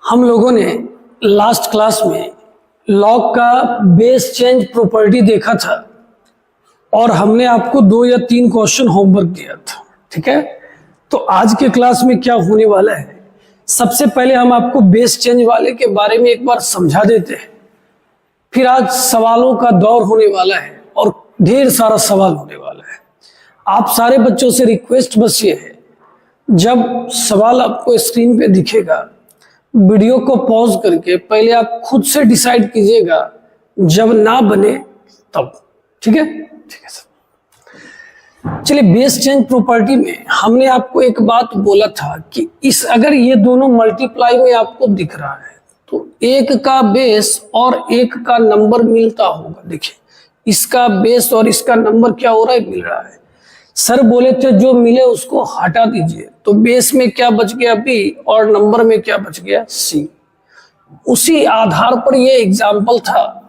हम लोगों ने लास्ट क्लास में लॉग का बेस चेंज प्रॉपर्टी देखा था और हमने आपको 2 या 3 क्वेश्चन होमवर्क दिया था। ठीक है, तो आज के क्लास में क्या होने वाला है, सबसे पहले हम आपको बेस चेंज वाले के बारे में एक बार समझा देते हैं। फिर आज सवालों का दौर होने वाला है और ढेर सारा सवाल होने वाला है। आप सारे बच्चों से रिक्वेस्ट बस ये है, जब सवाल आपको स्क्रीन पे दिखेगा वीडियो को पॉज करके पहले आप खुद से डिसाइड कीजिएगा, जब ना बने तब। ठीक है सर। चलिए, बेस चेंज प्रॉपर्टी में हमने आपको एक बात बोला था कि अगर ये दोनों मल्टीप्लाई में आपको दिख रहा है तो एक का बेस और एक का नंबर मिलता होगा। देखिए, इसका बेस और इसका नंबर क्या हो रहा है, मिल रहा है। सर बोले थे जो मिले उसको हटा दीजिए, तो बेस में क्या बच गया बी और नंबर में क्या बच गया सी। उसी आधार पर ये एग्जाम्पल था।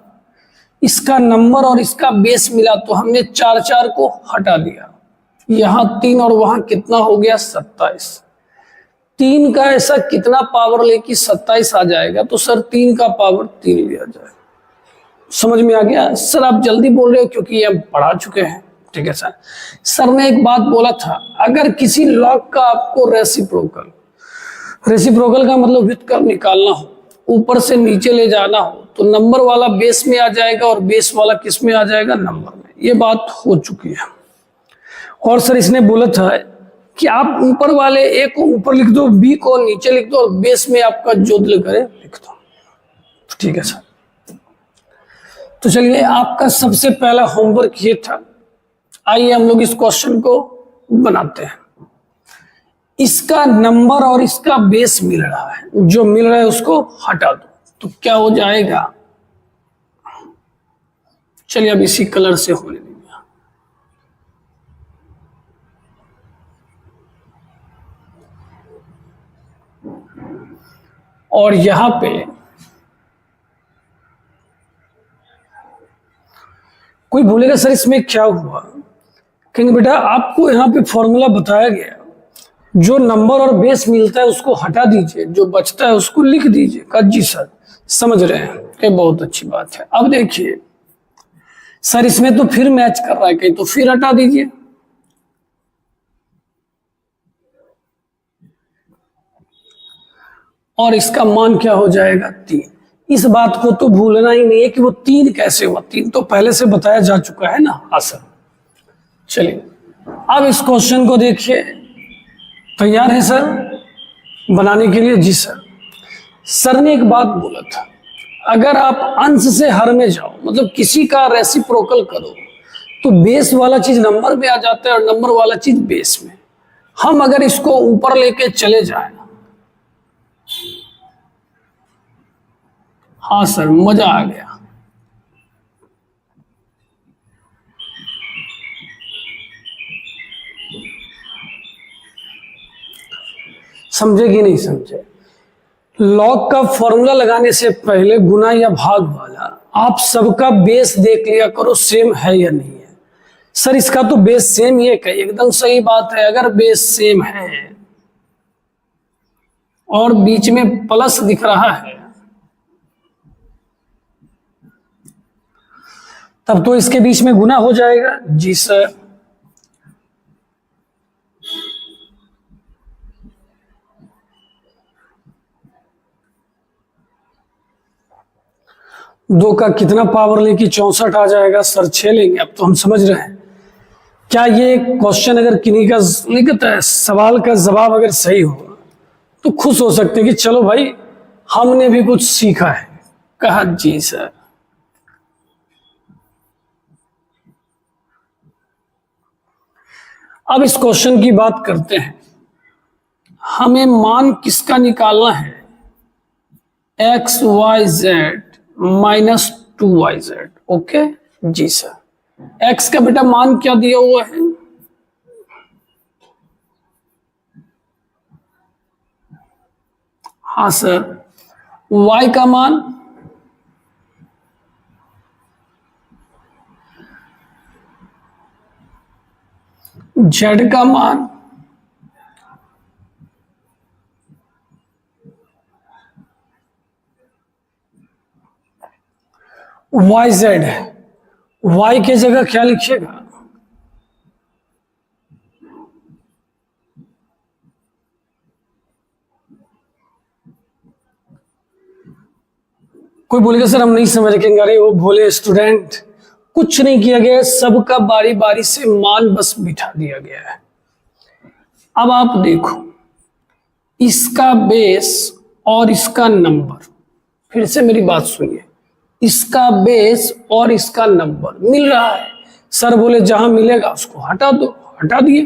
इसका नंबर और इसका बेस मिला तो हमने 4 को हटा दिया। यहां 3 और वहां कितना हो गया 27। 3 का ऐसा कितना पावर ले कि 27 आ जाएगा, तो सर 3 का पावर 3 लिया जाए। समझ में आ गया? सर आप जल्दी बोल रहे हो क्योंकि ये हम पढ़ा चुके हैं। ठीक है सर। सर ने एक बात बोला था, अगर किसी लॉग का आपको रेसिप्रोकल का मतलब व्युत्क्रम निकालना हो, ऊपर से नीचे ले जाना हो, तो नंबर वाला बेस में आ जाएगा और बेस वाला किस में आ जाएगा, नंबर में। ये बात हो चुकी है। और सर इसने बोला था कि आप ऊपर वाले ए को ऊपर लिख दो, बी को नीचे लिख दो और बेस में आपका जो दिल करे लिख दो। ठीक है सर। तो चलिए, आपका सबसे पहला होमवर्क ये था। आइए हम लोग इस क्वेश्चन को बनाते हैं। इसका नंबर और इसका बेस मिल रहा है, जो मिल रहा है उसको हटा दो, तो क्या हो जाएगा। चलिए अब इसी कलर से होने दीजिए। और यहां पे कोई बोलेगा सर इसमें क्या हुआ, क्योंकि बेटा आपको यहाँ पे फॉर्मूला बताया गया, जो नंबर और बेस मिलता है उसको हटा दीजिए, जो बचता है उसको लिख दीजिए। कहा जी सर, समझ रहे हैं, ये बहुत अच्छी बात है। अब देखिए सर, इसमें तो फिर मैच कर रहा है कहीं, तो फिर हटा दीजिए। और इसका मान क्या हो जाएगा 3। इस बात को तो भूलना ही नहीं है कि वो 3 कैसे हुआ। 3 तो पहले से बताया जा चुका है ना। हाँ सर। चलिए अब इस क्वेश्चन को देखिए। तैयार है सर बनाने के लिए? जी सर। सर ने एक बात बोला था, अगर आप अंश से हर में जाओ, मतलब किसी का रेसिप्रोकल करो, तो बेस वाला चीज नंबर में आ जाता है और नंबर वाला चीज बेस में। हम अगर इसको ऊपर लेके चले जाए, हाँ सर मजा आ गया। समझे कि नहीं समझे? लॉग का फॉर्मूला लगाने से पहले गुना या भाग वाला आप सबका बेस देख लिया करो, सेम है या नहीं है। सर इसका तो बेस सेम ही है, कहीं एकदम सही बात है। अगर बेस सेम है और बीच में प्लस दिख रहा है, तब तो इसके बीच में गुना हो जाएगा। जी सर। दो का कितना पावर लेके 64 आ जाएगा? सर 6 लेंगे। अब तो हम समझ रहे हैं। क्या ये क्वेश्चन अगर किन्हीं का लिखता है, सवाल का जवाब अगर सही हो तो खुश हो सकते हैं कि चलो भाई हमने भी कुछ सीखा है। कहा जी सर। अब इस क्वेश्चन की बात करते हैं। हमें मान किसका निकालना है? X Y Z minus 2yz। Okay जी सर। एक्स का बेटा मान क्या दिया हुआ है? हाँ सर। y का मान z का मान वाई जेड है, वाई के जगह क्या लिखिएगा, कोई बोलेगा सर हम नहीं समझ सकेंगे, अरे वो भोले स्टूडेंट, कुछ नहीं किया गया है, सबका बारी बारी से मान बस बिठा दिया गया है। अब आप देखो, इसका बेस और इसका नंबर, फिर से मेरी बात सुनिए, इसका बेस और इसका नंबर मिल रहा है। सर बोले जहां मिलेगा उसको हटा दो, हटा दिए।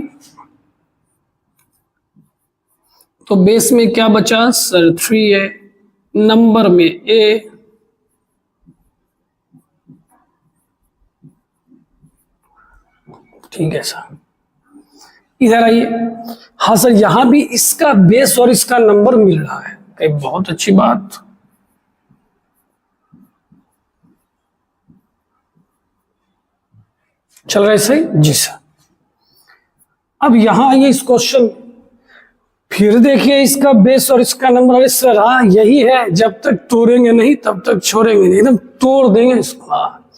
तो बेस में क्या बचा सर 3 है, नंबर में ए, ठीक है सर। इधर आइए, हाँ सर यहां भी इसका बेस और इसका नंबर मिल रहा है, कहीं बहुत अच्छी बात। चल रहा है सही जी सर। अब यहां आइए इस क्वेश्चन, फिर देखिए इसका बेस और इसका नंबर, अरे सर हाँ यही है, जब तक तोड़ेंगे नहीं तब तक छोड़ेंगे नहीं, एकदम तोड़ देंगे इसको। हाँ,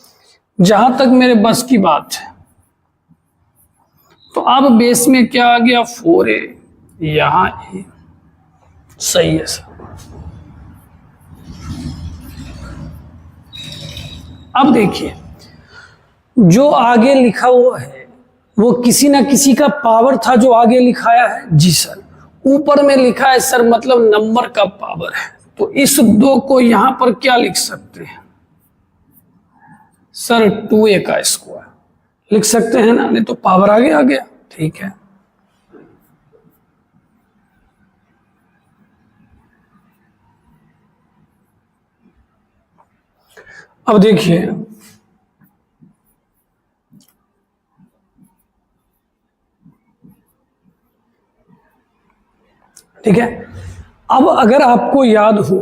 जहां तक मेरे बस की बात है। तो अब बेस में क्या आ गया 4 है, यहां ए, सही है सर। अब देखिए जो आगे लिखा हुआ है वो किसी ना किसी का पावर था जो आगे लिखाया है जी सर। ऊपर में लिखा है सर मतलब नंबर का पावर है, तो इस 2 को यहां पर क्या लिख सकते हैं सर 2a का स्क्वायर लिख सकते हैं ना, नहीं तो पावर आगे आ गया, ठीक है। अब देखिए ठीक है। अब अगर आपको याद हो,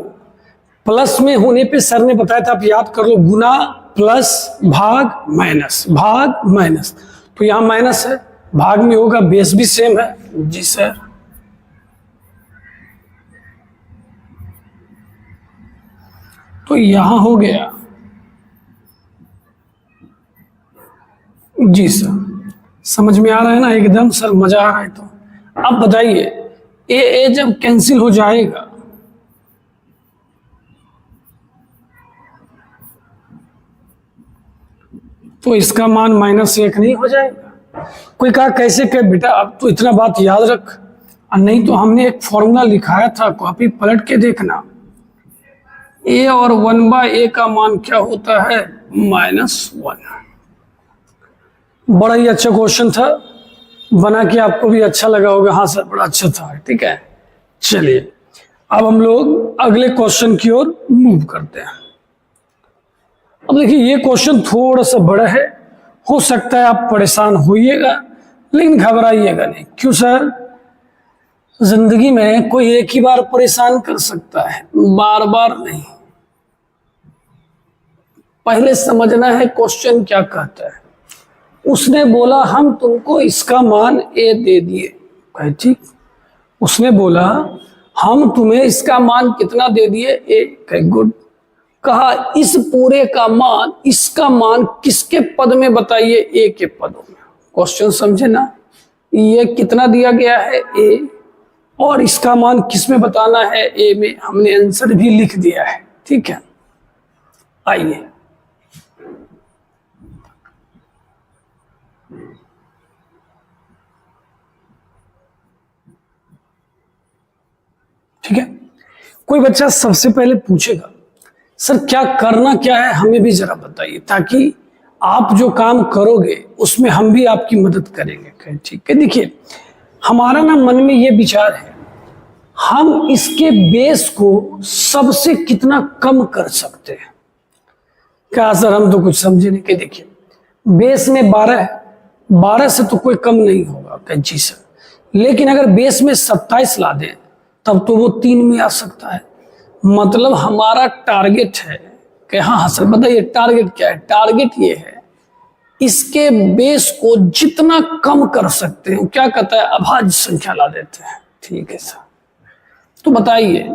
प्लस में होने पे सर ने बताया था, आप याद कर लो, गुना प्लस भाग माइनस, भाग माइनस, तो यहां माइनस है, भाग में होगा, बेस भी सेम है जी सर। तो यहां हो गया जी सर। समझ में आ रहा है ना एकदम सर, मजा आ रहा है। तो अब बताइए ए जब कैंसिल हो जाएगा तो इसका मान -1 नहीं हो जाएगा। कोई कहा कैसे कहे बेटा, अब तो इतना बात याद रख, और नहीं तो हमने एक फॉर्मूला लिखाया था, कॉपी पलट के देखना। ए और 1/a का मान क्या होता है -1। बड़ा ही अच्छा क्वेश्चन था, बना के आपको भी अच्छा लगा होगा। हाँ सर बड़ा अच्छा था, ठीक है। चलिए अब हम लोग अगले क्वेश्चन की ओर मूव करते हैं। अब देखिए ये क्वेश्चन थोड़ा सा बड़ा है, हो सकता है आप परेशान होइएगा, लेकिन घबराइएगा नहीं। क्यों सर, जिंदगी में कोई एक ही बार परेशान कर सकता है, बार बार नहीं। पहले समझना है क्वेश्चन क्या कहता है। उसने बोला हम तुमको इसका मान ए दे दिए, कहे ठीक। उसने बोला हम तुम्हें इसका मान कितना दे दिए ए, कहे गुड। कहा इस पूरे का मान, इसका मान किसके पद में बताइए, ए के पदों में। क्वेश्चन समझे ना, ये कितना दिया गया है ए, और इसका मान किस में बताना है ए में। हमने आंसर भी लिख दिया है, ठीक है। आइए ठीक है। कोई बच्चा सबसे पहले पूछेगा सर क्या करना क्या है, हमें भी जरा बताइए, ताकि आप जो काम करोगे उसमें हम भी आपकी मदद करेंगे। ठीक है, देखिए हमारा ना मन में ये विचार है, हम इसके बेस को सबसे कितना कम कर सकते हैं। क्या सर हम तो कुछ समझे नहीं। कि देखिए बेस में 12 है, 12 से तो कोई कम नहीं होगा जी सर, लेकिन अगर बेस में 27 ला दें तब तो वो 3 में आ सकता है। मतलब हमारा टारगेट है कि हाँ सर बताइए टारगेट क्या है। टारगेट ये है इसके बेस को जितना कम कर सकते हैं, क्या कहता है अभाज्य संख्या ला देते हैं। ठीक है सर, तो बताइए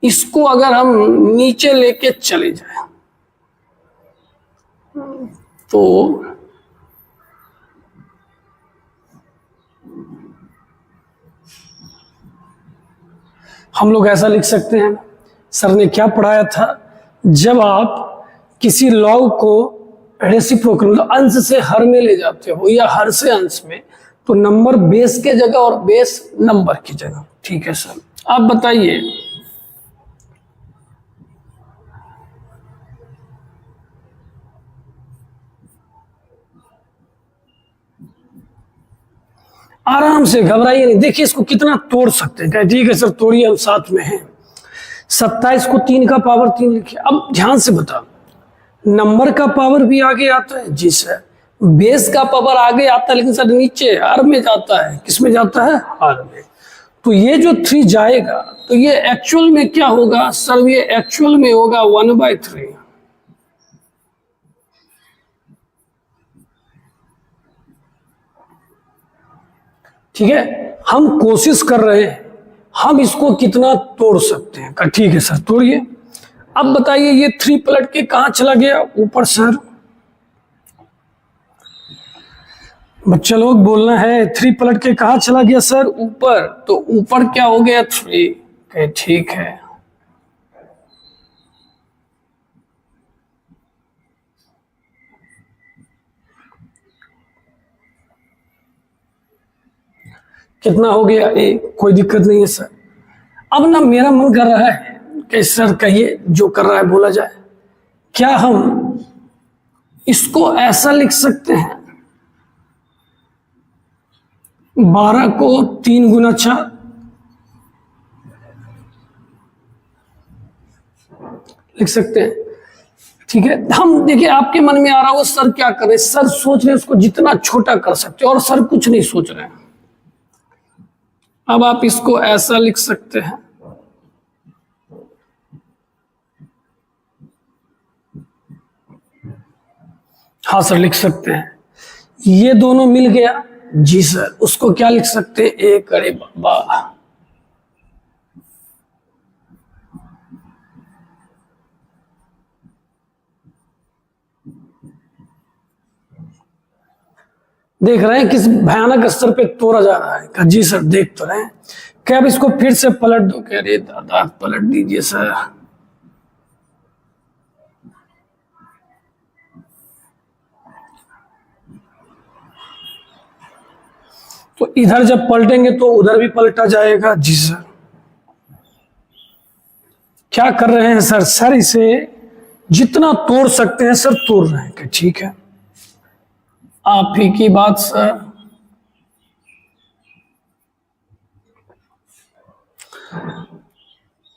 इसको अगर हम नीचे लेके चले जाए तो हम लोग ऐसा लिख सकते हैं, सर ने क्या पढ़ाया था, जब आप किसी लॉग को रेसिप्रोकल मतलब अंश से हर में ले जाते हो या हर से अंश में, तो नंबर बेस के जगह और बेस नंबर की जगह। ठीक है सर, आप बताइए आराम से, घबराइए नहीं। देखिए इसको कितना तोड़ सकते हैं। ठीक है सर तोड़िए, हम साथ में हैं। 27 को 3 का पावर 3 लिखिए। अब ध्यान से बता, नंबर का पावर भी आगे आता है जी सर, बेस का पावर आगे आता है, लेकिन सर नीचे हर में जाता है। किस में जाता है? हर में। तो ये जो 3 जाएगा तो ये एक्चुअल में क्या होगा सर? ये एक्चुअल में होगा 1/3। ठीक है, हम कोशिश कर रहे हैं हम इसको कितना तोड़ सकते हैं। ठीक है सर तोड़िए। अब बताइए ये 3 पलट के कहां चला गया? ऊपर सर। बच्चे लोग बोलना है, 3 पलट के कहां चला गया सर? ऊपर। तो ऊपर क्या हो गया? 3। ठीक है, कितना हो गया? कोई दिक्कत नहीं है सर। अब ना मेरा मन कर रहा है कि सर कहिए, जो कर रहा है बोला जाए। क्या हम इसको ऐसा लिख सकते हैं, 12 को 3 गुना 4 लिख सकते हैं? ठीक है, हम देखिए आपके मन में आ रहा हो सर क्या करें। सर सोच रहे उसको जितना छोटा कर सकते हो, और सर कुछ नहीं सोच रहे हैं। अब आप इसको ऐसा लिख सकते हैं, हाँ सर लिख सकते हैं। ये दोनों मिल गया जी सर, उसको क्या लिख सकते हैं? 1। अरे बाबा, देख रहे हैं किस भयानक स्तर पे तोड़ा जा रहा है। जी सर देख तो रहे हैं। क्या अब इसको फिर से पलट दो? कह रहे दादा पलट दीजिए सर। तो इधर जब पलटेंगे तो उधर भी पलटा जाएगा। जी सर क्या कर रहे हैं सर? सर इसे जितना तोड़ सकते हैं सर तोड़ रहे हैं। ठीक है, आप ही की बात सर।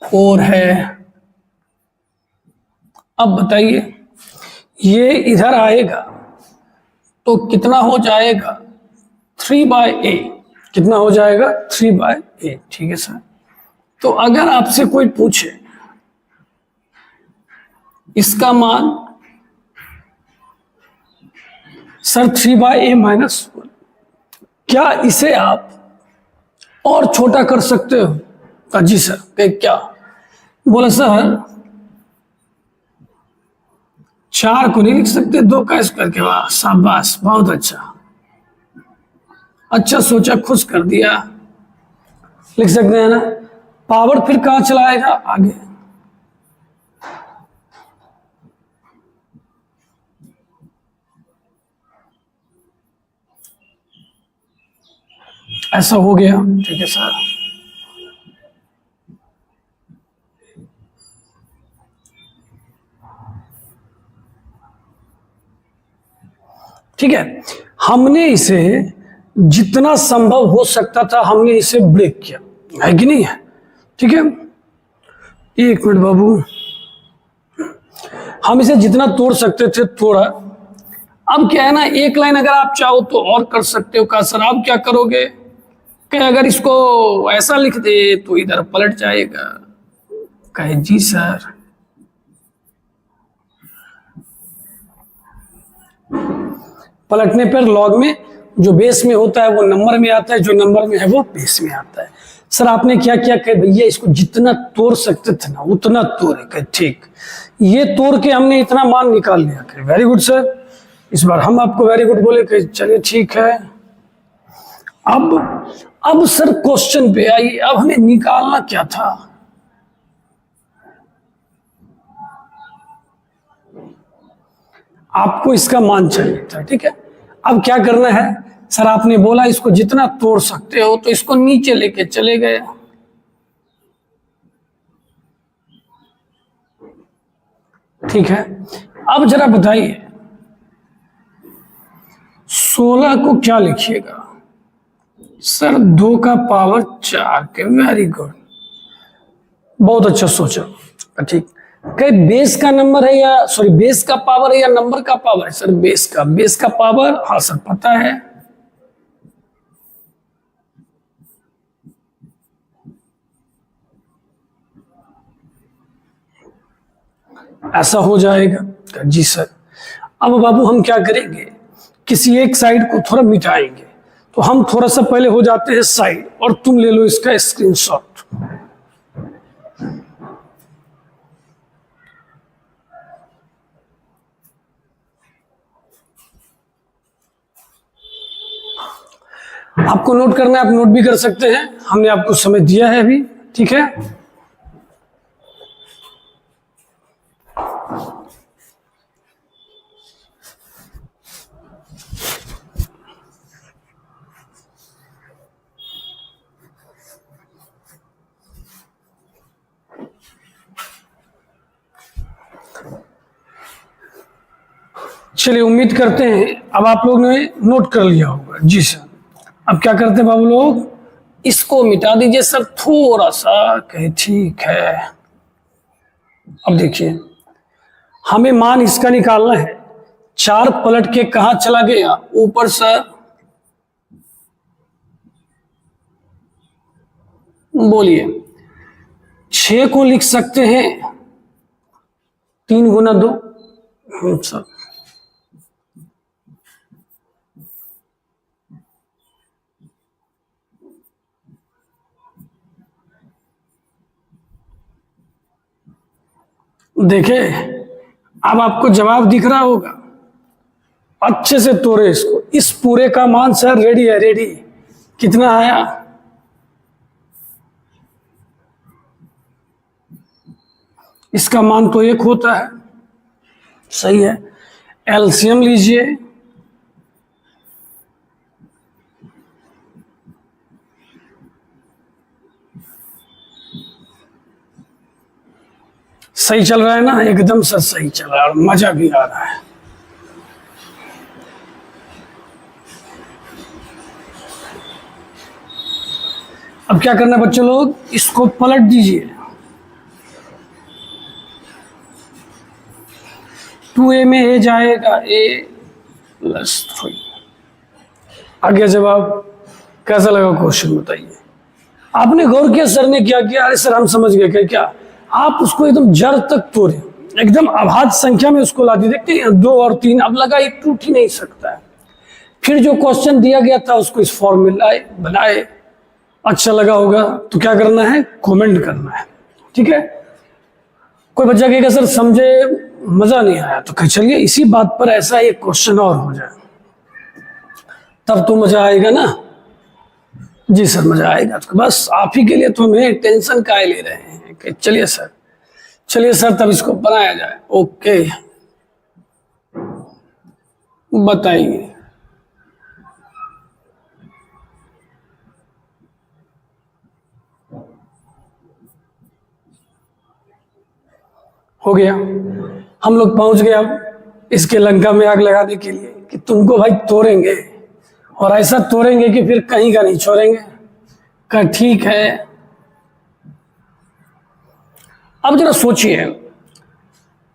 और है, अब बताइए ये इधर आएगा तो कितना हो जाएगा? 3/a। कितना हो जाएगा? 3/a। ठीक है सर। तो अगर आपसे कोई पूछे इसका मान सर 3/a माइनस 1, क्या इसे आप और छोटा कर सकते हो? जी सर। क्या बोला सर? 4 को नहीं लिख सकते, 2 का स्क्वायर के? वाह शाबाश, बहुत अच्छा, अच्छा सोचा, खुश कर दिया। लिख सकते हैं ना? पावर फिर कहां चलाएगा? आगे। ऐसा हो गया। ठीक है सर, ठीक है। हमने इसे जितना संभव हो सकता था हमने इसे ब्रेक किया, है कि नहीं है? ठीक है, 1 मिनट बाबू। हम इसे जितना तोड़ सकते थे तोड़ा। अब क्या है ना, एक लाइन अगर आप चाहो तो और कर सकते हो। कहा सर आप क्या करोगे? कि अगर इसको ऐसा लिख दे तो इधर पलट जाएगा। कहे जी सर। पलटने पर लॉग में जो बेस में होता है वो नंबर में आता है, जो नंबर में है वो बेस में आता है। सर आपने क्या क्या कहे भैया, इसको जितना तोड़ सकते थे ना उतना तोड़े। कहे ठीक, ये तोड़ के हमने इतना मान निकाल लिया। कहे वेरी गुड सर, इस बार हम आपको वेरी गुड बोले। कहे चलिए ठीक है। अब सर क्वेश्चन पे आइए, अब हमें निकालना क्या था। आपको इसका मान चाहिए था, ठीक है। अब क्या करना है, सर आपने बोला इसको जितना तोड़ सकते हो, तो इसको नीचे लेके चले गए। ठीक है, अब जरा बताइए 16 को क्या लिखिएगा। सर 2 का पावर 4 के। वेरी गुड, बहुत अच्छा सोचा। ठीक, कहीं बेस का नंबर है या सॉरी बेस का पावर है या नंबर का पावर है। सर बेस का पावर, हाँ सर पता है। ऐसा हो जाएगा जी सर। अब बाबू हम क्या करेंगे, किसी एक साइड को थोड़ा मिटाएंगे। तो हम थोड़ा सा पहले हो जाते हैं साइड, और तुम ले लो इसका स्क्रीनशॉट। आपको नोट करना है, आप नोट भी कर सकते हैं, हमने आपको समय दिया है अभी। ठीक है, चलिए उम्मीद करते हैं अब आप लोग ने नोट कर लिया होगा। जी सर, अब क्या करते हैं बाबू लोग, इसको मिटा दीजिए सर थोड़ा सा। कहे ठीक है। अब देखिए हमें मान इसका निकालना है। 4 पलट के कहा चला गया, ऊपर सर। बोलिए 6 को लिख सकते हैं 3 गुना 2 सर। देखे, अब आपको जवाब दिख रहा होगा। अच्छे से तोड़े इसको। इस पूरे का मान सर रेडी है, रेडी। कितना आया, इसका मान तो 1 होता है। सही है, एलसीएम लीजिए। सही चल रहा है ना, एकदम सर सही चल रहा है और मजा भी आ रहा है। अब क्या करना है बच्चों लोग, इसको पलट दीजिए। 2a में a जाएगा a+3। आ गया जवाब। कैसा लगा क्वेश्चन बताइए। आपने गौर किया सर ने क्या किया। अरे सर हम समझ गए क्या, आप उसको एकदम जड़ तक तोड़े, एकदम अभाज्य संख्या में उसको ला दिए। देखते हैं 2 और 3, अब लगा ये टूट ही नहीं सकता है। फिर जो क्वेश्चन दिया गया था उसको इस फॉर्म में लाए, बनाए। अच्छा लगा होगा तो क्या करना है, कमेंट करना है। ठीक है, कोई बच्चा कहेगा सर समझे मजा नहीं आया, तो कह चलिए इसी बात पर ऐसा एक क्वेश्चन और हो जाए, तब तो मजा आएगा ना। जी सर मजा आएगा। तो बस आप ही के लिए तो हमें टेंशन काहे ले रहे हैं कि चलिए सर तब इसको बनाया जाए। ओके बताइए। हो गया, हम लोग पहुंच गए अब इसके लंका में आग लगाने के लिए कि तुमको भाई तोड़ेंगे, और ऐसा तोड़ेंगे कि फिर कहीं का नहीं छोड़ेंगे। कहा ठीक है। अब जरा सोचिए,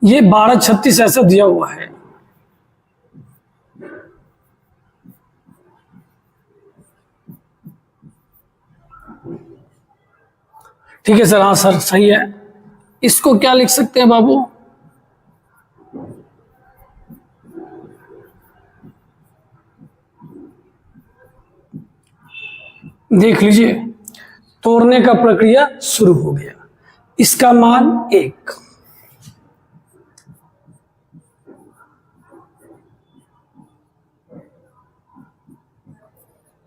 ये 1236 ऐसा दिया हुआ है। ठीक है सर, हाँ सर सही है। इसको क्या लिख सकते हैं बाबू, देख लीजिए तोड़ने का प्रक्रिया शुरू हो गया। इसका मान 1,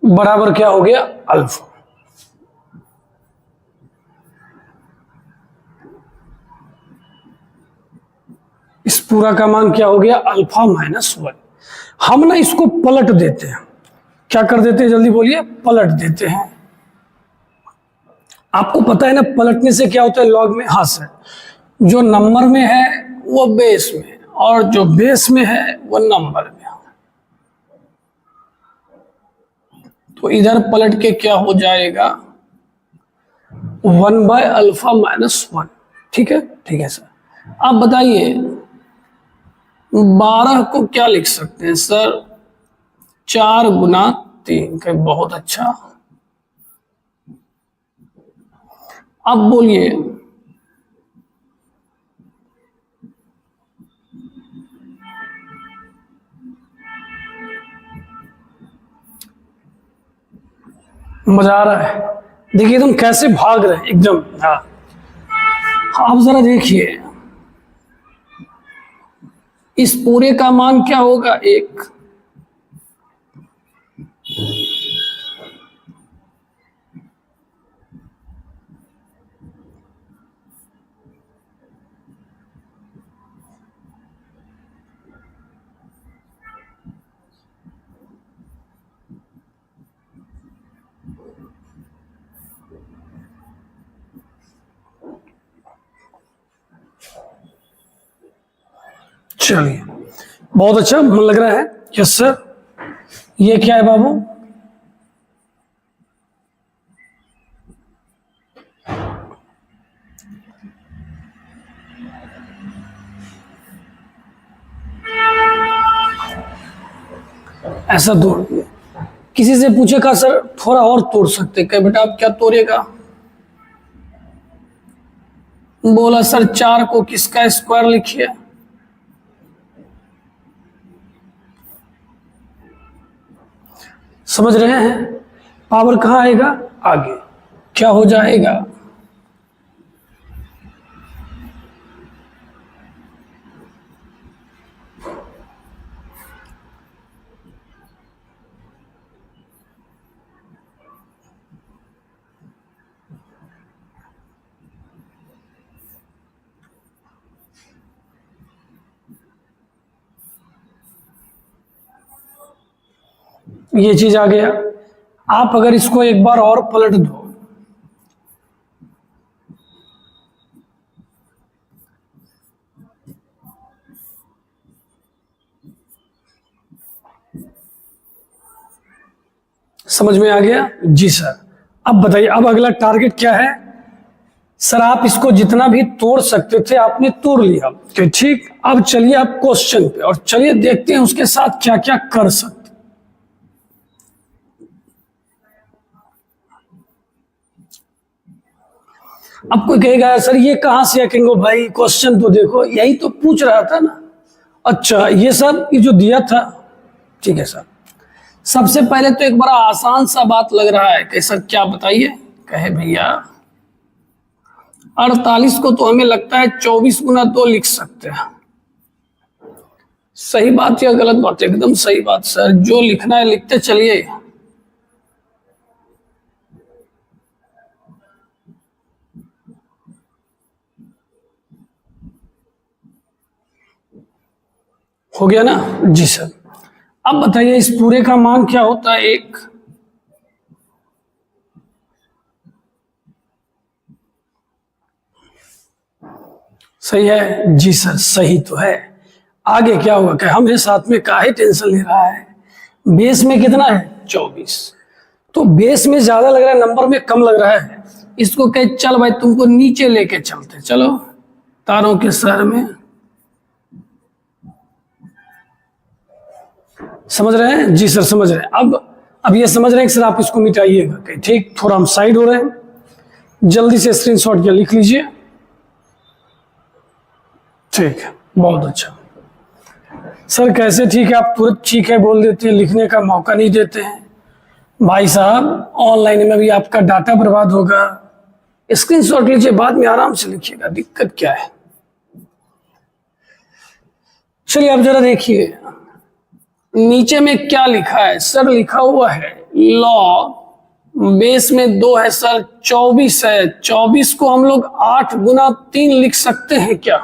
बराबर क्या हो गया अल्फा। इस पूरा का मान क्या हो गया अल्फा -1। हम ना इसको पलट देते हैं, क्या कर देते हैं जल्दी बोलिए, पलट देते हैं। आपको पता है ना पलटने से क्या होता है लॉग में, हाँ सर, जो नंबर में है वो बेस में और जो बेस में है वो नंबर में। तो इधर पलट के क्या हो जाएगा 1/α-1। ठीक है, ठीक है सर। आप बताइए 12 को क्या लिख सकते हैं सर, 4 गुना 3। बहुत अच्छा। अब बोलिए मजा आ रहा है, देखिए तुम कैसे भाग रहे हैं एकदम। हाँ, आप जरा देखिए इस पूरे का मान क्या होगा 1। चलिए बहुत अच्छा, मन लग रहा है। Yes sir. ये क्या है बाबू, ऐसा तोड़, किसी से पूछेगा सर थोड़ा और तोड़ सकते, कहे बेटा आप क्या तोड़ेगा, बोला सर 4 को किसका स्क्वायर लिखिए। समझ रहे हैं, पावर कहां आएगा आगे, क्या हो जाएगा ये चीज आ गया। आप अगर इसको एक बार और पलट दो, समझ में आ गया जी सर। अब बताइए अब अगला टारगेट क्या है सर, आप इसको जितना भी तोड़ सकते थे आपने तोड़ लिया, ठीक। अब चलिए आप क्वेश्चन पे और चलिए देखते हैं उसके साथ क्या क्या कर सकते। अब कोई कहेगा सर ये कहां से आएंगे भाई, क्वेश्चन तो देखो, यही तो पूछ रहा था ना। अच्छा ये सर ये जो दिया था, ठीक है सर। सबसे पहले तो एक बड़ा आसान सा बात लग रहा है कि सर क्या बताइए, कहे भैया 48 को तो हमें लगता है 24 गुना 2 लिख सकते हैं। सही बात या गलत बात, एकदम सही बात सर, जो लिखना है लिखते चलिए। हो गया ना जी सर। अब बताइए इस पूरे का मान क्या होता है 1। सही है जी सर, सही तो है। आगे क्या होगा, क्या हमें साथ में काहे टेंशन ले रहा है, बेस में कितना है 24, तो बेस में ज्यादा लग रहा है नंबर में कम लग रहा है। इसको कहे चल भाई तुमको नीचे लेके चलते, चलो तारों के शहर में। समझ रहे हैं जी सर, समझ रहे हैं। अब ये समझ रहे हैं कि सर आप इसको मिटाइएगा, ठीक। थोड़ा हम साइड हो रहे हैं, जल्दी से स्क्रीनशॉट किया लिख लीजिए, ठीक है बहुत अच्छा। सर कैसे ठीक है, आप तुरंत ठीक है बोल देते हैं, लिखने का मौका नहीं देते हैं। भाई साहब ऑनलाइन में भी आपका डाटा बर्बाद होगा। स्क्रीनशॉट लीजिए, बाद में आराम से लिखिएगा, दिक्कत क्या है। चलिए अब जरा देखिए नीचे में क्या लिखा है। सर लिखा हुआ है लॉग बेस में 2 है सर, 24 है। 24 को हम लोग 8 गुना 3 लिख सकते हैं क्या?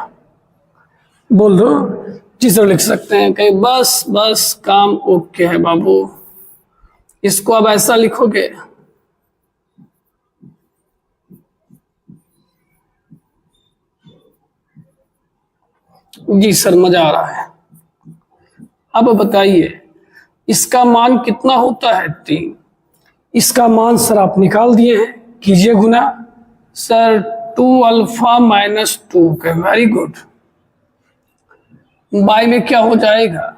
बोल दो। जी सर लिख सकते हैं। कहीं बस बस काम ओके है बाबू। इसको अब ऐसा लिखोगे, जी सर मजा आ रहा है। अब बताइए इसका मान कितना होता है? 3। इसका मान सर आप निकाल दिए हैं, कीजिए गुना। सर 2 अल्फा माइनस 2 के, वेरी गुड। बाय में क्या हो जाएगा?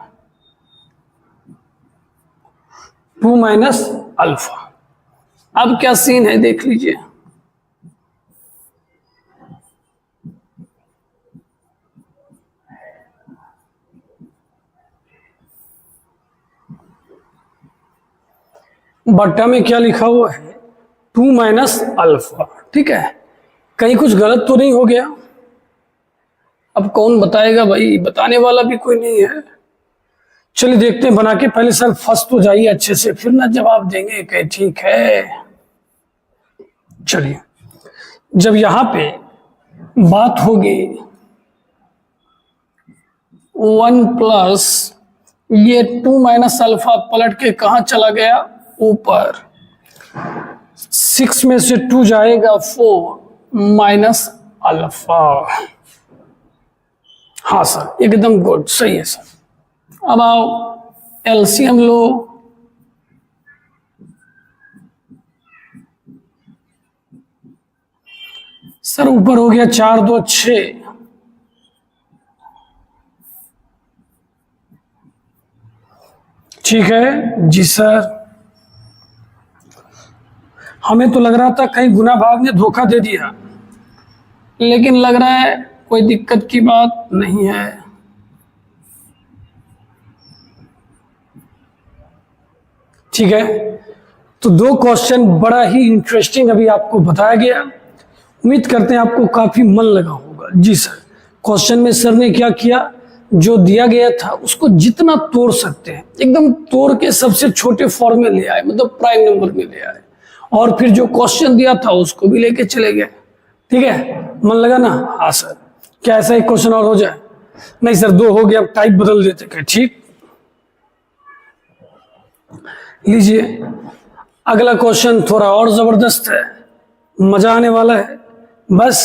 2 माइनस अल्फा। अब क्या सीन है देख लीजिए। बट्टा में क्या लिखा हुआ है? 2 माइनस अल्फा। ठीक है, कहीं कुछ गलत तो नहीं हो गया? अब कौन बताएगा भाई, बताने वाला भी कोई नहीं है। चलिए देखते हैं बना के। पहले सर फंस तो जाइए अच्छे से, फिर ना जवाब देंगे कि ठीक है। चलिए जब यहां पे बात होगी 1 प्लस ये 2 माइनस अल्फा पलट के कहां चला गया? ऊपर। 6 में से 2 जाएगा 4 माइनस अल्फा। हाँ सर एकदम गुड, सही है सर। अब आओ एलसीएम लो। सर ऊपर हो गया 4 2 6। ठीक है जी सर। हमें तो लग रहा था कहीं गुना भाग ने धोखा दे दिया, लेकिन लग रहा है कोई दिक्कत की बात नहीं है। ठीक है, तो 2 क्वेश्चन बड़ा ही इंटरेस्टिंग अभी आपको बताया गया। उम्मीद करते हैं आपको काफी मन लगा होगा। जी सर, क्वेश्चन में सर ने क्या किया, जो दिया गया था उसको जितना तोड़ सकते हैं एकदम तोड़ के सबसे छोटे फॉर्म में ले आए, मतलब प्राइम नंबर में ले आए, और फिर जो क्वेश्चन दिया था उसको भी लेके चले गए। ठीक है, मन लगा ना? हाँ सर। क्या ऐसा एक क्वेश्चन और हो जाए? नहीं सर 2 हो गया, अब टाइप बदल देते। क्या ठीक? लीजिए अगला क्वेश्चन थोड़ा और जबरदस्त है, मजा आने वाला है। बस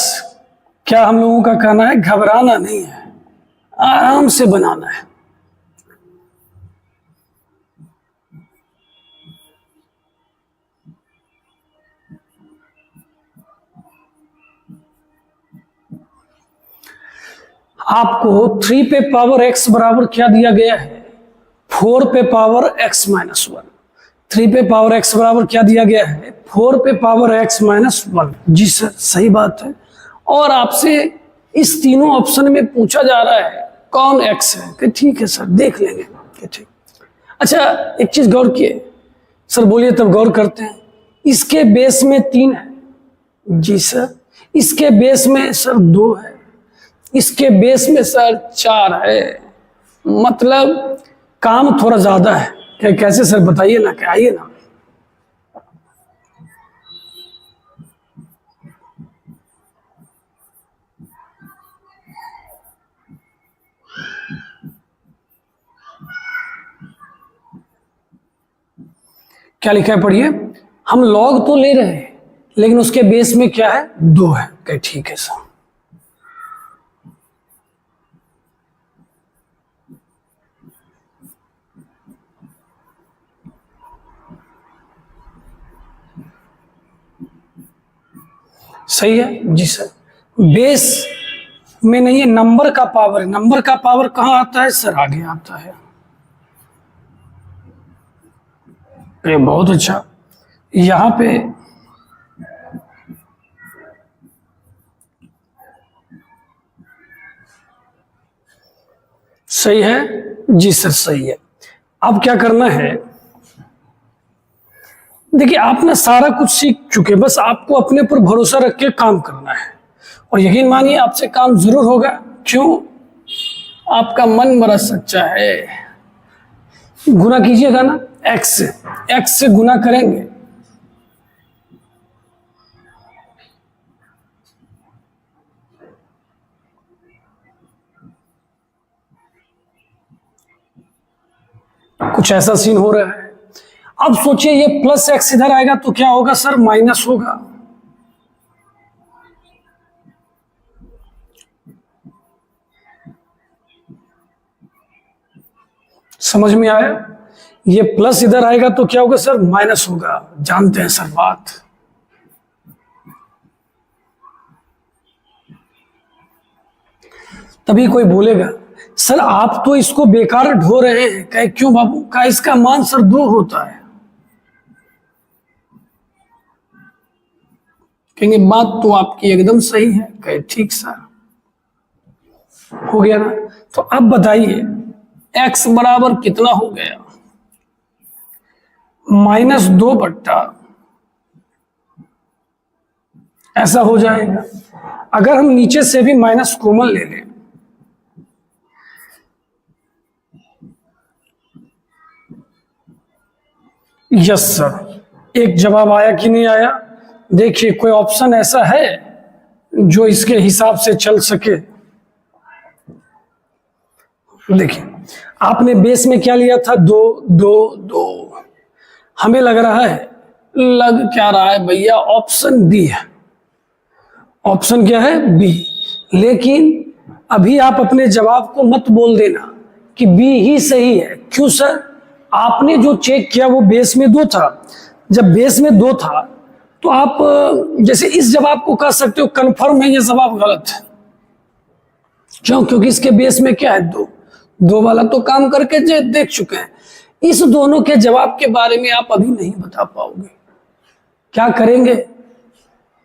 क्या हम लोगों का कहना है, घबराना नहीं है, आराम से बनाना है। आपको 3 पे पावर x बराबर क्या दिया गया है? 4 पे पावर x माइनस 1। 3 पे पावर x बराबर क्या दिया गया है? 4 पे पावर x माइनस 1। जी सर सही बात है। और आपसे इस तीनों ऑप्शन में पूछा जा रहा है कौन x है? कि ठीक है सर देख लेंगे कि ठीक। अच्छा एक चीज गौर किए सर, बोलिए तब गौर करते हैं। इसके बेस में 3 है। जी सर। इसके बेस में सर 2 है। इसके बेस में सर 4 है। मतलब काम थोड़ा ज्यादा है। कैसे सर बताइए ना, क्या आइए ना। क्या लिखा है पढ़िए। हम लॉग तो ले रहे हैं लेकिन उसके बेस में क्या है? 2 है। क्या ठीक है सर। सही है जी सर। बेस में नहीं है, नंबर का पावर है। नंबर का पावर कहां आता है सर? आगे आता है। अरे बहुत अच्छा। यहां पे सही है जी सर, सही है। अब क्या करना है, देखिए आप ना सारा कुछ सीख चुके, बस आपको अपने पर भरोसा रख के काम करना है और यकीन मानिए आपसे काम जरूर होगा। क्यों? आपका मन बड़ा सच्चा है। गुना कीजिएगा ना एक्स से गुना करेंगे। कुछ ऐसा सीन हो रहा है। अब सोचिए ये प्लस एक्स इधर आएगा तो क्या होगा सर? माइनस होगा। समझ में आया? ये प्लस इधर आएगा तो क्या होगा सर? माइनस होगा। जानते हैं सर बात। तभी कोई बोलेगा सर आप तो इसको बेकार ढो रहे हैं। कहे क्यों बाबू? का इसका मान सर 2 होता है। कहेंगे बात तो आपकी एकदम सही है। कहे ठीक सर, हो गया ना? तो अब बताइए x बराबर कितना हो गया? -2 ऐसा हो जाएगा। अगर हम नीचे से भी माइनस कॉमन ले लें, यस सर, एक जवाब आया कि नहीं आया? देखिए कोई ऑप्शन ऐसा है जो इसके हिसाब से चल सके? देखिए आपने बेस में क्या लिया था? 2 2 2। हमें लग रहा है, लग क्या रहा है भैया? ऑप्शन बी है। ऑप्शन क्या है? बी। लेकिन अभी आप अपने जवाब को मत बोल देना कि बी ही सही है। क्यों सर? आपने जो चेक किया वो बेस में 2 था। जब बेस में 2 था तो आप जैसे इस जवाब को कह सकते हो कंफर्म है ये जवाब गलत है। क्यों? क्योंकि इसके बेस में क्या है? 2 वाला तो काम करके देख चुके हैं। इस दोनों के जवाब के बारे में आप अभी नहीं बता पाओगे। क्या करेंगे?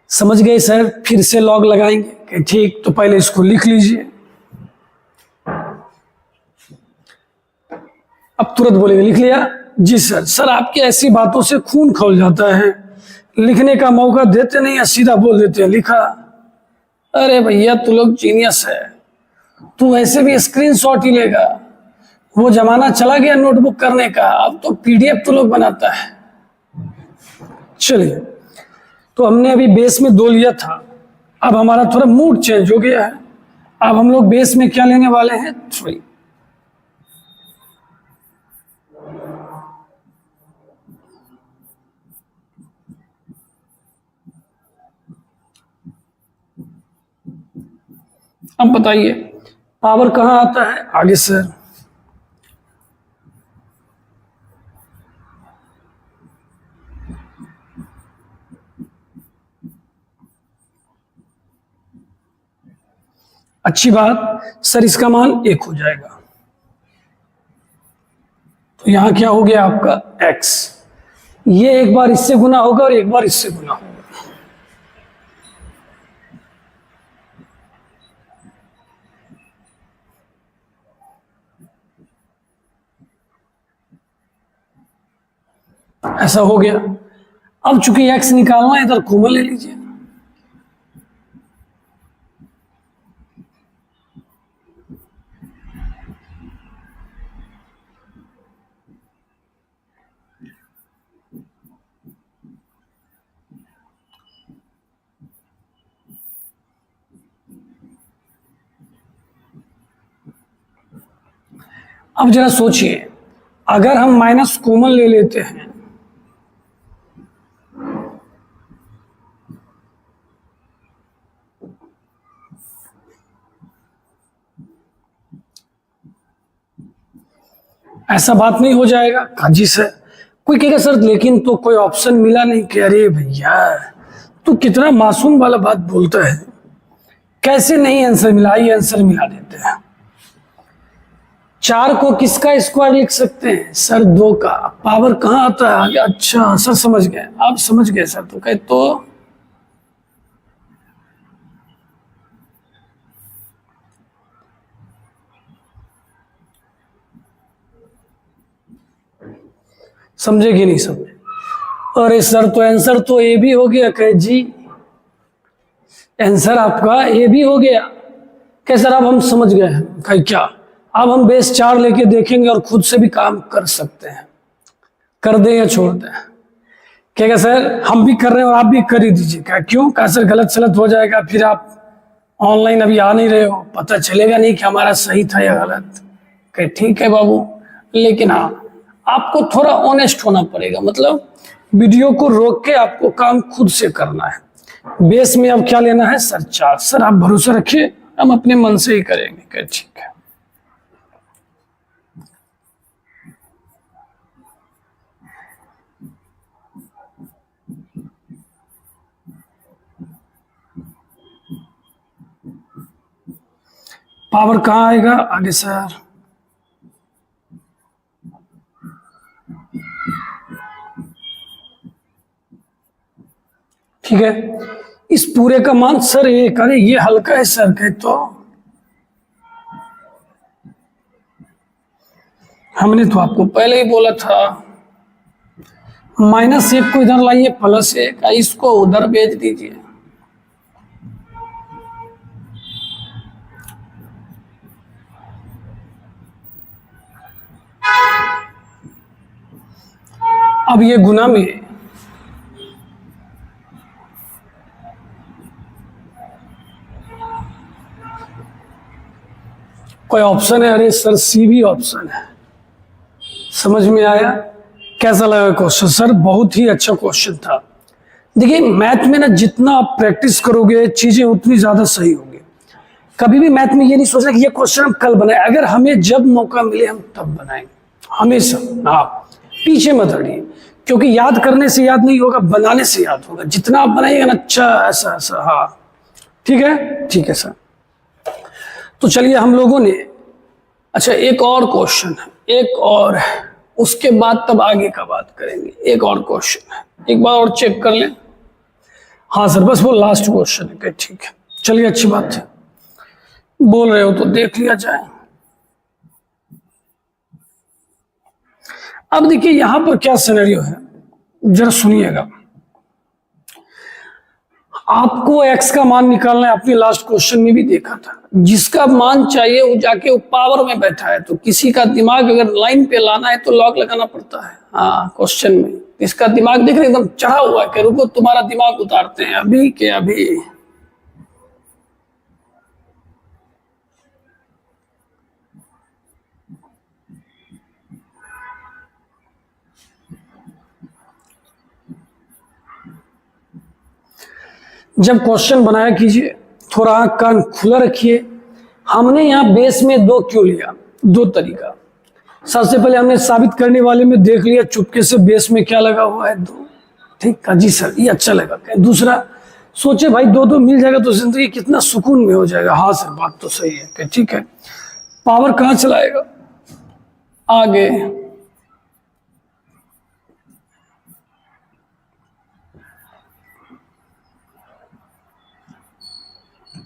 समझ गए सर? फिर से लॉग लगाएंगे कि ठीक, तो पहले इसको लिख लीजिए। अब तुरंत बोलेंगे लिख लिया? जी सर। सर आपकी ऐसी बातों से खून खौल जाता है, लिखने का मौका देते नहीं है, सीधा बोल देते हैं लिखा। अरे भैया तू लोग जीनियस है, तू ऐसे भी स्क्रीनशॉट ही लेगा। वो जमाना चला गया नोटबुक करने का, अब तो पीडीएफ तो लोग बनाता है। चलिए, तो हमने अभी बेस में 2 लिया था। अब हमारा थोड़ा मूड चेंज हो गया है। अब हम लोग बेस में क्या लेने वाले हैं? 3। अब बताइए पावर कहां आता है? आगे सर। अच्छी बात सर, इसका मान 1 हो जाएगा। तो यहां क्या हो गया आपका? x। ये एक बार इससे गुना होगा और एक बार इससे गुना होगा। ऐसा हो गया। अब चूंकि x निकालना है, इधर कॉमन ले लीजिए। अब जरा सोचिए, अगर हम माइनस कॉमन ले लेते हैं ऐसा बात नहीं हो जाएगा? जी सर। कोई कहेगा सर लेकिन तो कोई ऑप्शन मिला नहीं। कि अरे भैया तू कितना मासूम वाला बात बोलता है, कैसे नहीं आंसर मिला? ये आंसर मिला देते हैं। 4 को किसका स्क्वायर लिख सकते हैं? सर 2 का। पावर कहां आता है? आगे। अच्छा सर समझ गए, आप समझ गए सर। तो कहे तो समझे कि नहीं समझे? अरे सर, तो आंसर तो ए भी हो गया कहे जी, आंसर आपका ए भी हो गया। कह सर अब हम समझ गए हैं। कहे क्या? अब हम बेस 4 लेके देखेंगे और खुद से भी काम कर सकते हैं, कर दें या छोड़ दें। कहेगा सर हम भी कर रहे हैं और आप भी कर ही दीजिए। क्या क्यों? कहा सर गलत सलत हो जाएगा, फिर आप ऑनलाइन अभी आ नहीं रहे हो, पता चलेगा नहीं कि हमारा सही था या गलत। कहे ठीक है बाबू, लेकिन हाँ आपको थोड़ा ऑनेस्ट होना पड़ेगा, मतलब वीडियो को रोक के आपको काम खुद से करना है। बेस में अब क्या लेना है सर? 4। सर आप भरोसा रखिए, हम अपने मन से ही करेंगे। कहे ठीक है। पावर कहाँ आएगा आगे सर? ठीक है, इस पूरे का मान सर 1। अरे ये हल्का है सर। कहे तो हमने तो आपको पहले ही बोला था, -1 को इधर लाइए, +1, इसको उधर भेज दीजिए। अब ये गुना में कोई ऑप्शन है? अरे सर सी भी ऑप्शन है। समझ में आया? कैसा लगा क्वेश्चन? सर बहुत ही अच्छा क्वेश्चन था। देखिए मैथ में ना जितना आप प्रैक्टिस करोगे चीजें उतनी ज्यादा सही होंगी। कभी भी मैथ में ये नहीं सोचना कि ये क्वेश्चन हम कल बनाए, अगर हमें जब मौका मिले हम तब बनाएंगे, हमेशा। हाँ पीछे मत हटिए, क्योंकि याद करने से याद नहीं होगा, बनाने से याद होगा। जितना आप बनाइएगा ना, अच्छा ऐसा ऐसा। हाँ ठीक है, ठीक है सर। तो चलिए हम लोगों ने, अच्छा एक और क्वेश्चन है, एक और है, उसके बाद तब आगे का बात करेंगे। एक और क्वेश्चन है, एक बार और चेक कर लें। हाँ सर बस वो लास्ट क्वेश्चन है। ठीक है चलिए, अच्छी बात है, बोल रहे हो तो देख लिया जाए। अब देखिए यहां पर क्या सिनेरियो है, जरा सुनिएगा। आपको x का मान निकालना है, आपने लास्ट क्वेश्चन में भी देखा था। जिसका मान चाहिए वो जाके वो पावर में बैठा है, तो किसी का दिमाग अगर लाइन पे लाना है तो लॉक लगाना पड़ता है। हाँ क्वेश्चन में इसका दिमाग देख रहे एकदम चढ़ा हुआ है कि रुको तुम्हारा दिमाग उतारते हैं अभी के अभी। जब क्वेश्चन बनाया कीजिए, थोड़ा आंख कान खुला रखिए। हमने यहाँ बेस में 2 क्यों लिया? 2 तरीका। सबसे पहले हमने साबित करने वाले में देख लिया चुपके से बेस में क्या लगा हुआ है, 2। ठीक है जी सर, ये अच्छा लगा। दूसरा सोचे भाई 2-2 मिल जाएगा तो जिंदगी कितना सुकून में हो जाएगा। हाँ सर बात तो सही है। ठीक है, पावर कहाँ चलाएगा? आगे।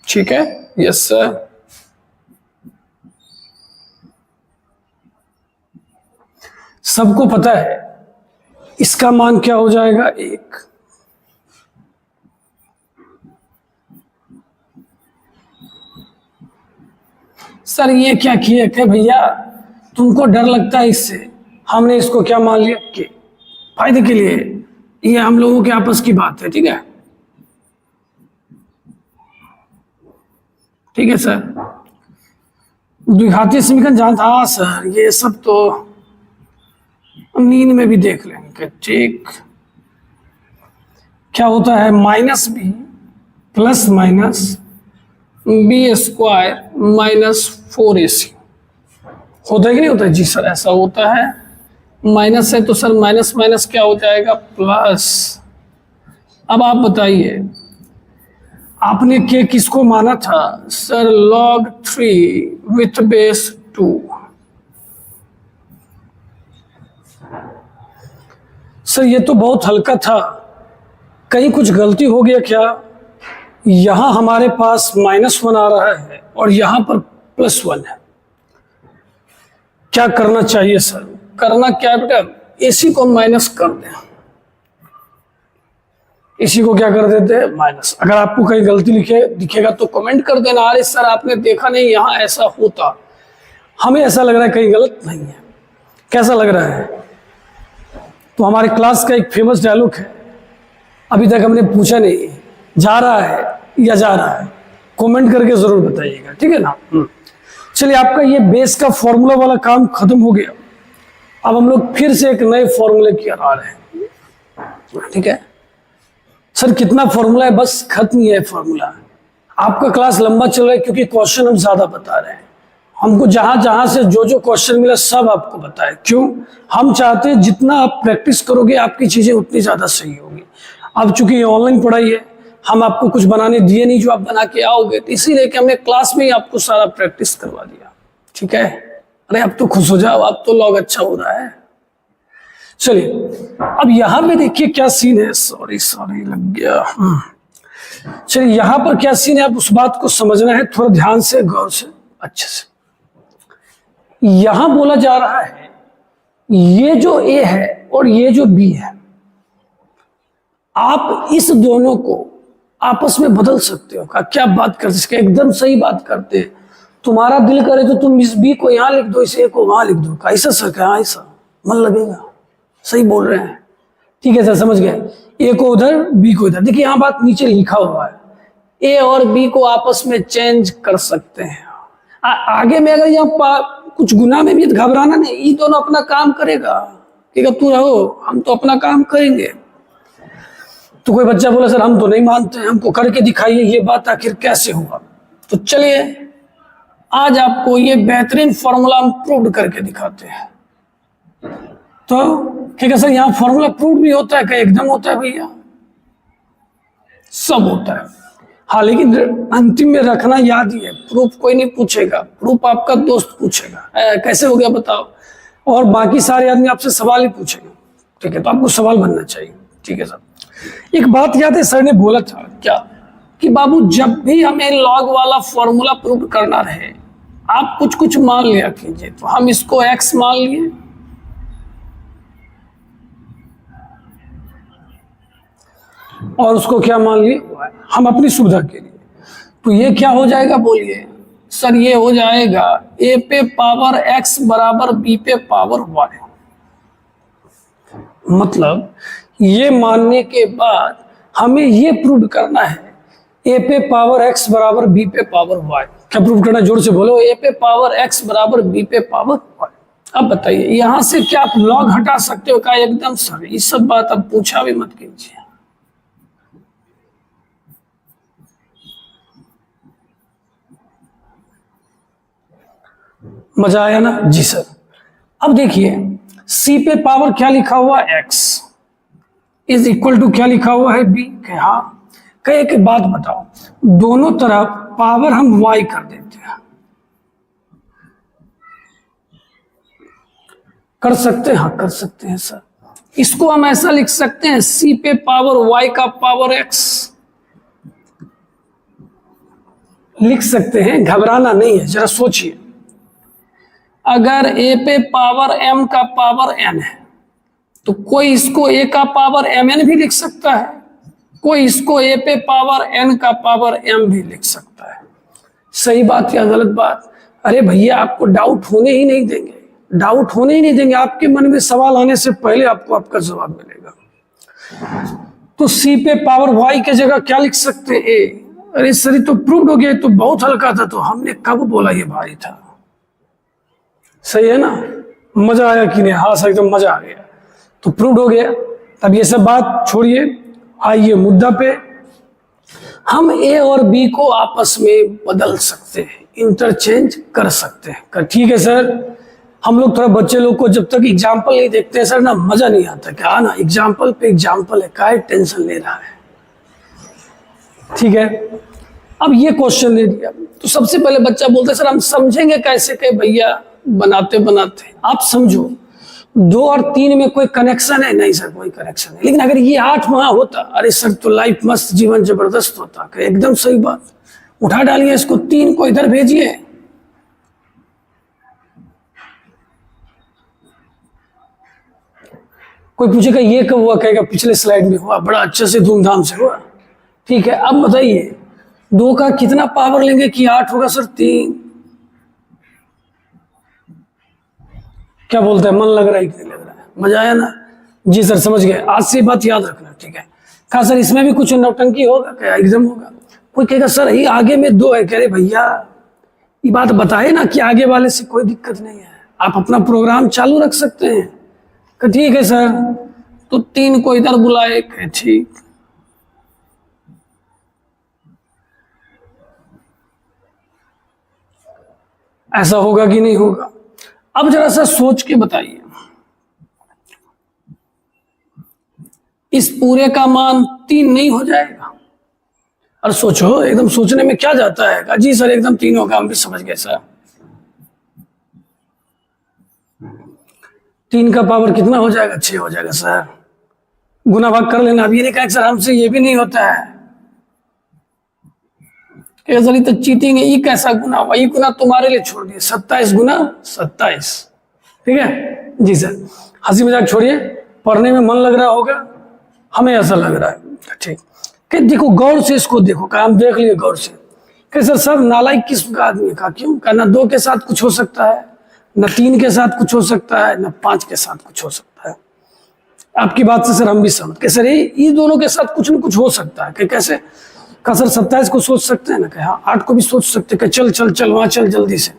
ठीक है, यस सर। सबको पता है इसका मान क्या हो जाएगा, 1। सर ये क्या किया क्या भैया, तुमको डर लगता है इससे? हमने इसको क्या मान लिया कि फायदे के लिए, ये हम लोगों के आपस की बात है। ठीक है, ठीक है सर। द्विघातीय समीकरण जानता? हाँ सर, ये सब तो नींद में भी देख लेंगे। ठीक, क्या होता है? -b plus minus b² -4ac होता है कि नहीं होता है? जी सर ऐसा होता है। माइनस है तो सर माइनस माइनस क्या हो जाएगा, प्लस। अब आप बताइए आपने के किसको माना था? Sir log 3 with base 2। Sir ये तो बहुत हल्का था, कहीं कुछ गलती हो गया क्या? यहां हमारे पास -1 आ रहा है और यहां पर +1 है। क्या करना चाहिए सर? करना क्या बेटा, AC को माइनस कर दें। इसी को क्या कर देते हैं, माइनस। अगर आपको कहीं गलती दिखेगा तो कमेंट कर देना, अरे सर आपने देखा नहीं यहाँ ऐसा होता। हमें ऐसा लग रहा है कहीं गलत नहीं है। कैसा लग रहा है? तो हमारे क्लास का एक फेमस डायलॉग है, अभी तक हमने पूछा नहीं, जा रहा है या जा रहा है? कमेंट करके जरूर बताइएगा, ठीक है ना। चलिए, आपका ये बेस का फॉर्मूला वाला काम खत्म हो गया। अब हम लोग फिर से एक नए फॉर्मूले की ओर आ रहे हैं, ठीक है। सर कितना फॉर्मूला है, बस खत्म ही है फॉर्मूला। आपका क्लास लंबा चल रहा है क्योंकि क्वेश्चन हम ज्यादा बता रहे हैं। हमको जहां जहां से जो क्वेश्चन मिला सब आपको बताए। क्यों? हम चाहते हैं जितना आप प्रैक्टिस करोगे आपकी चीजें उतनी ज्यादा सही होगी। अब चूंकि ये ऑनलाइन पढ़ाई है, हम आपको कुछ बनाने दिए नहीं जो आप बना के आओगे, तो इसीलिए कि हमने क्लास में ही आपको सारा प्रैक्टिस करवा दिया, ठीक है। अरे अब तो खुश हो जाओ, अब तो लॉग अच्छा हो रहा है। चलिए, अब यहां पे देखिए क्या सीन है। सॉरी लग गया। चलिए, यहां पर क्या सीन है, आप उस बात को समझना है थोड़ा ध्यान से, गौर से, अच्छे से। यहां बोला जा रहा है ये जो ए है और ये जो बी है, आप इस दोनों को आपस में बदल सकते हो। क्या बात करते, इसका एकदम सही बात करते हैं। तुम्हारा दिल करे तो तुम इस बी को यहां लिख दो, इस ए को वहां लिख दो। कैसा सर? क्या ऐसा मन लगेगा? सही बोल रहे हैं, ठीक है सर, समझ गए। ए को उधर, बी को इधर। देखिए यहां बात नीचे लिखा हुआ है, ए और बी को आपस में चेंज कर सकते हैं। आगे में अगर यहाँ कुछ गुना में भी घबराना नहीं, ये दोनों अपना काम करेगा, ठीक है, तू रहो, हम तो अपना काम करेंगे। तो कोई बच्चा बोला सर हम तो नहीं मानते हैं, हमको करके दिखाइए ये बात आखिर कैसे होगा। तो चलिए आज आपको ये बेहतरीन फॉर्मूला हम प्रूव करके दिखाते हैं। तो ठीक है सर, यहाँ फॉर्मूला प्रूव भी होता है क्या? एकदम होता है भैया, सब होता है। हाँ, लेकिन अंतिम में रखना याद ही है, प्रूफ कोई नहीं पूछेगा, प्रूफ आपका दोस्त पूछेगा कैसे हो गया बताओ, और बाकी सारे आदमी आपसे सवाल ही पूछेंगे, ठीक है। तो आपको सवाल बनना चाहिए, ठीक है सर। एक बात याद है, सर ने बोला था क्या कि बाबू जब भी हमें लॉग वाला फॉर्मूला प्रूव करना रहे, आप कुछ कुछ मान लिया कीजिए। तो हम इसको x मान लिए, और उसको क्या मान लिए, हम अपनी सुविधा के लिए। तो ये क्या हो जाएगा बोलिए सर? ये हो जाएगा a पे पावर x बराबर b पे पावर y। मतलब ये मानने के बाद हमें ये प्रूव करना है a पे पावर x बराबर b पे पावर y। क्या प्रूव करना है? जोर से बोलो, a पे पावर x बराबर b पे पावर y। अब बताइए यहां से क्या आप लॉग हटा सकते हो? क्या एकदम सर ये सब बात अब पूछा भी मत कीजिए। मजा आया ना? जी सर। अब देखिए c पे पावर क्या लिखा हुआ, x इज इक्वल टू क्या लिखा हुआ है, b। हाँ, कहे एक बात बताओ, दोनों तरफ पावर हम y कर देते हैं, कर सकते हैं? हाँ कर सकते हैं सर। इसको हम ऐसा लिख सकते हैं, c पे पावर y का पावर x लिख सकते हैं। घबराना नहीं है, जरा सोचिए। अगर a पे पावर m का पावर n है तो कोई इसको a का पावर mn भी लिख सकता है, कोई इसको a पे पावर n का पावर m भी लिख सकता है। सही बात या गलत बात? अरे भैया आपको डाउट होने ही नहीं देंगे, डाउट होने ही नहीं देंगे। आपके मन में सवाल आने से पहले आपको आपका जवाब मिलेगा। तो c पे पावर y के जगह क्या लिख सकते हैं, a। अरे सर तो प्रूव हो गया, तो बहुत हल्का था, तो हमने कब बोला ये भाई था? सही है ना? मजा आया कि नहीं? हाँ सर एकदम मजा आ गया। तो प्रूव हो गया। तब ये सब बात छोड़िए, आइए मुद्दा पे। हम a और b को आपस में बदल सकते हैं, इंटरचेंज कर सकते हैं। ठीक है सर। हम लोग थोड़ा बच्चे लोग को जब तक एग्जाम्पल नहीं देखते हैं सर ना, मजा नहीं आता। क्या ना, एग्जाम्पल पे एग्जाम्पल है, काय टेंशन ले रहा है, ठीक है। अब ये क्वेश्चन दे दिया तो सबसे पहले बच्चा बोलता है सर हम समझेंगे कैसे कि भैया बनाते बनाते। आप समझो 2 और 3 में कोई कनेक्शन है? नहीं सर कोई कनेक्शन है। लेकिन अगर ये 8 वहां होता, अरे सर तो लाइफ मस्त, जीवन जबरदस्त होता। एकदम सही बात। उठा डालिए इसको, 3 को इधर भेजिए, कोई पूछेगा ये कब हुआ, कहेगा पिछले स्लाइड में हुआ, बड़ा अच्छे से धूमधाम से हुआ। ठीक है, अब बताइए 2 का कितना पावर लेंगे कि 8 होगा सर? 3। क्या बोलते हैं, मन लग रहा है कि नहीं लग रहा है? मजा आया ना? जी सर समझ गए, आज से बात याद रखना। ठीक है, कहा सर इसमें भी कुछ नौटंकी होगा क्या? एग्जाम होगा। कोई कहेगा सर ये आगे में 2 है। कह रहे भैया ये बात बताए ना कि आगे वाले से कोई दिक्कत नहीं है, आप अपना प्रोग्राम चालू रख सकते हैं। कहा ठीक है सर, तो 3 को इधर बुलाए। कहे ठीक। ऐसा होगा कि नहीं होगा? अब जरा सा सोच के बताइए, इस पूरे का मान 3 नहीं हो जाएगा? और सोचो, एकदम सोचने में क्या जाता है? कहा जी सर एकदम 3 होगा, हम भी समझ गए सर। 3 का पावर कितना हो जाएगा? 6 हो जाएगा सर। गुना भाग कर लेना। अब ये नहीं कहा सर हमसे ये भी नहीं होता है, सर ये तो चीटिंग है, ये कैसा गुना हुआ? ये गुना तुम्हारे लिए छोड़ दिए, 27 गुना 27। ठीक है जी सर, हंसी मजाक छोड़िए, पढ़ने में मन लग रहा होगा, हमें ऐसा लग रहा है। ठीक है, देखो गौर से इसको देखो, काम देख लिए गौर से। सर सब नालायक किस्म का आदमी का क्यों? ना 2 के साथ कुछ हो सकता है, न 3 के साथ कुछ हो सकता है, न 5 के साथ कुछ हो सकता है। आपकी बात से सर हम भी सहमत कि सर ये दोनों के साथ कुछ न कुछ हो सकता है। कि कैसे? का सर 27 को सोच सकते हैं ना? हाँ 8 को भी सोच सकते हैं। चल चल चल वहां चल जल्दी से,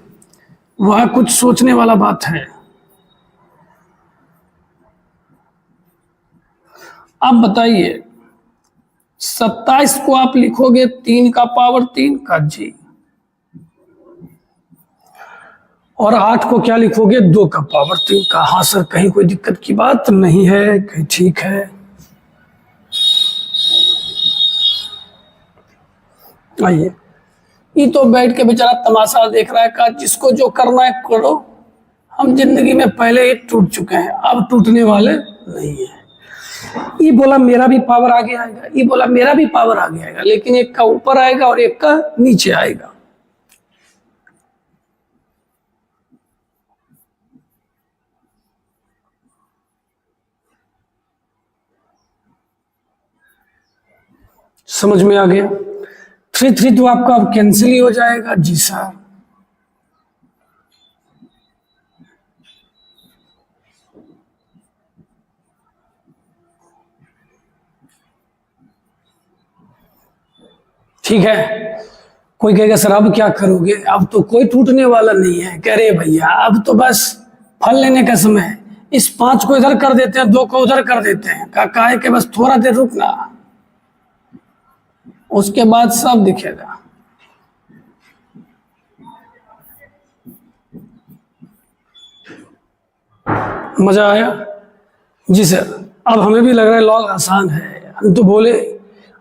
वहां कुछ सोचने वाला बात है। अब बताइए 27 को आप लिखोगे 3 का पावर 3 का जी, और 8 को क्या लिखोगे? 2 का पावर 3 का। हाँ सर कहीं कोई दिक्कत की बात नहीं है? कहीं ठीक है। आइए, ये तो बैठ के बेचारा तमाशा देख रहा है। कहा जिसको जो करना है करो, हम जिंदगी में पहले ही टूट चुके हैं, अब टूटने वाले नहीं है। ये बोला मेरा भी पावर आगे आएगा, ये बोला मेरा भी पावर आगे आएगा, लेकिन एक का ऊपर आएगा और एक का नीचे आएगा। समझ में आ गया? 3 3 तो आपका अब कैंसिल ही हो जाएगा। जी सर ठीक है। कोई कहेगा सर अब क्या करोगे? अब तो कोई टूटने वाला नहीं है। कह रहे भैया अब तो बस फल लेने का समय है, इस 5 को इधर कर देते हैं, 2 को उधर कर देते हैं। कहा है कि बस थोड़ा देर रुकना, उसके बाद सब दिखेगा। मजा आया? जी सर, अब हमें भी लग रहा है लॉग आसान है। हम तो बोले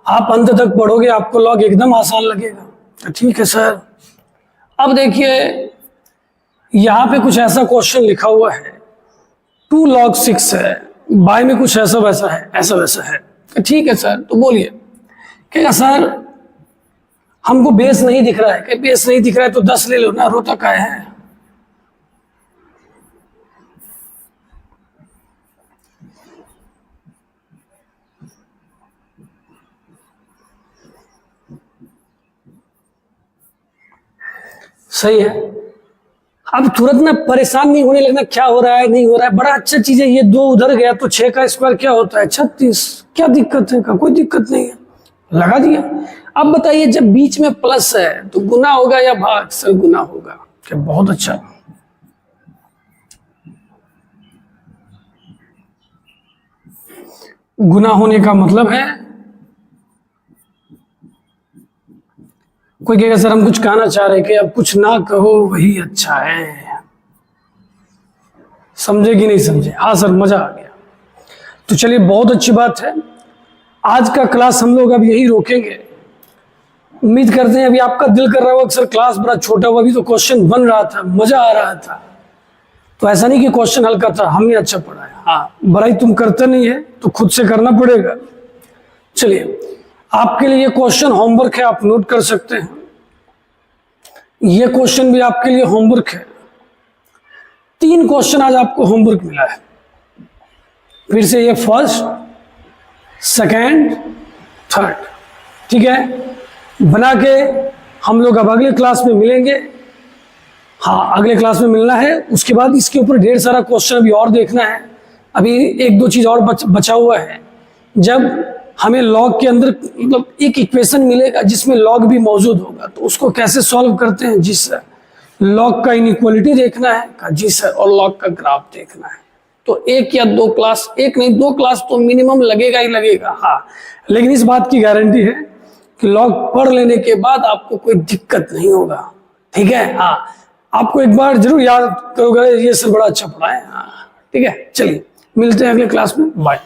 आप अंत तक पढ़ोगे आपको लॉग एकदम आसान लगेगा। तो ठीक है सर। अब देखिए यहाँ पे कुछ ऐसा क्वेश्चन लिखा हुआ है, 2 log 6 है, बाय में कुछ ऐसा वैसा है, ऐसा वैसा है। तो ठीक है सर, तो बोलिए। कहेगा सर हमको बेस नहीं दिख रहा है। कि बेस नहीं दिख रहा है तो 10 ले लो ना, रोता का है। सही है। अब तुरंत ना परेशान नहीं होने लगना, क्या हो रहा है नहीं हो रहा है, बड़ा अच्छा चीज है। ये 2 उधर गया तो 6 का स्क्वायर क्या होता है? 36। क्या दिक्कत है? का कोई दिक्कत नहीं है, लगा दिया। अब बताइए जब बीच में प्लस है तो गुना होगा या भाग? सर गुना होगा। क्या बहुत अच्छा। गुना होने का मतलब है, कोई कहेगा सर हम कुछ कहना चाह रहे कि अब कुछ ना कहो वही अच्छा है। समझे कि नहीं समझे? हाँ सर मजा आ गया। तो चलिए बहुत अच्छी बात है, आज का क्लास हम लोग अब यही रोकेंगे। उम्मीद करते हैं अभी आपका दिल कर रहा होगा सर क्लास बड़ा छोटा हुआ, अभी तो क्वेश्चन बन रहा था, मजा आ रहा था। तो ऐसा नहीं कि क्वेश्चन हल्का था, हमने अच्छा पढ़ा है। हाँ बड़ाई तुम करते नहीं है तो खुद से करना पड़ेगा। चलिए आपके लिए क्वेश्चन होमवर्क है, आप नोट कर सकते हैं। ये क्वेश्चन भी आपके लिए होमवर्क है। 3 क्वेश्चन आज आपको होमवर्क मिला है। फिर से ये फर्स्ट, सेकेंड, थर्ड। ठीक है, बना के हम लोग अब अगले क्लास में मिलेंगे। हाँ, अगले क्लास में मिलना है। उसके बाद इसके ऊपर ढेर सारा क्वेश्चन अभी और देखना है। अभी एक दो चीज़ और बचा हुआ है। जब हमें लॉग के अंदर मतलब एक इक्वेशन मिलेगा जिसमें लॉग भी मौजूद होगा, तो उसको कैसे सॉल्व करते हैं जी सर। लॉग का इनइक्वालिटी देखना है जी सर, और लॉग का ग्राफ देखना है। तो एक या दो क्लास, एक नहीं दो क्लास तो मिनिमम लगेगा ही लगेगा। हाँ, लेकिन इस बात की गारंटी है कि लॉग पढ़ लेने के बाद आपको कोई दिक्कत नहीं होगा। ठीक है, हाँ, आपको एक बार जरूर याद करोगे ये सर बड़ा अच्छा पढ़ा है। हाँ ठीक है, चलिए मिलते हैं अगले क्लास में, बाय।